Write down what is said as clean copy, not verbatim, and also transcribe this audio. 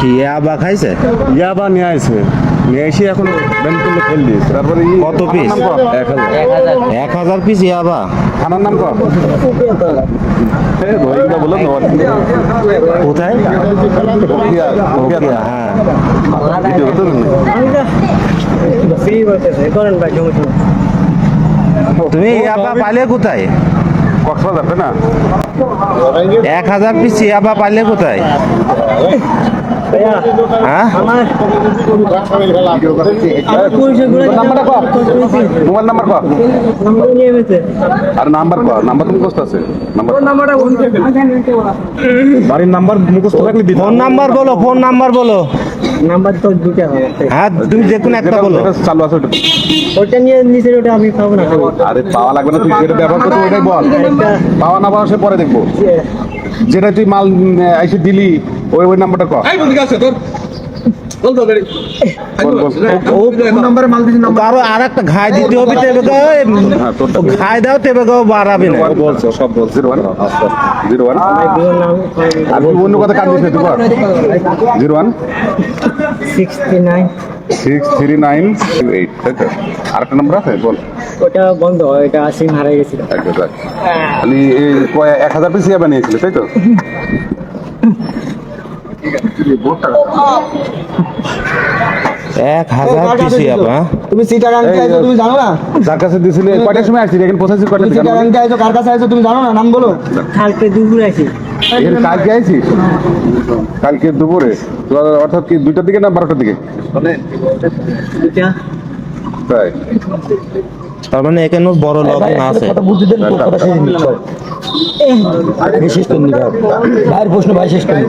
কি ইয়াবা খাইছে? ইয়াবা নিয়ে আসে, নিয়ে এসে এখন ব্যান করলে ফেল দিয়েছে। তারপরে কত পিস? 1000 পিস ইয়াবা। থানার নাম কর রোহিঙ্গা বলে কোথায়? হ্যাঁ, তুমি ইয়াবা পাইলে কোথায়? কক্সবাজার তাই না? 1000 পিস ইয়াবা পাইলে কোথায়? হ্যাঁ, মোবাইল নাম্বার কর আর নাম্বার কর, নাম্বার তুমি মুখস্থ আছে? বাড়ির নাম্বার মুখস্থ রাখলে ফোন নাম্বার বলো, ফোন নাম্বার বলো। নাম্বার তো দিতে হবে। হ্যাঁ, তুমি যে কোনো একটা বলো। চালু আছে ওটা নিয়ে নিচের ওটা আমি পাবো না। আরে পাওয়া লাগবে না, তুই যেটা ব্যবহার করতে ওইটাই বল। পাওয়া না পাওয়া সে পরে দেখবো। যেটা তুই মাল এসে দিলি ওই নাম্বারটা কর। কারো আর একটা ঘাই দিতে হবে, ঘাই দাও তেবে বাড়াবে না। বলছো সব বল 01 আর অন্য কথা কাট দিস তুই কর 01 69 6398 তাই তো? আরেকটা নাম্বার আছে বল। ওটা বন্ধ, এটা সিম হারিয়ে গেছিল। খালি 1000 পিস ইয়াবা নিয়েছিল তাই তো? 1000 পিস ইয়াবা। তুমি চিটাগাং আইছো, তুমি জানো না? যার কাছে দিছিলে কয়টার সময় আসছিস? এখন পৌঁছাছিস কয়টার দিকে? চিটাগাং আইছো, কার কাছে আইছো তুমি জানো না? নাম বলো। কালকে দুপুরে আছি। কালকে আইছিস? কালকে দুপুরে অর্থাৎ কি 2টার দিকে না 12টার দিকে? এটা তাই তার মানে এখানে বড় লগ না আছে। শেষ করে নিবে ভাইয়ের প্রশ্ন, ভাই শেষ করে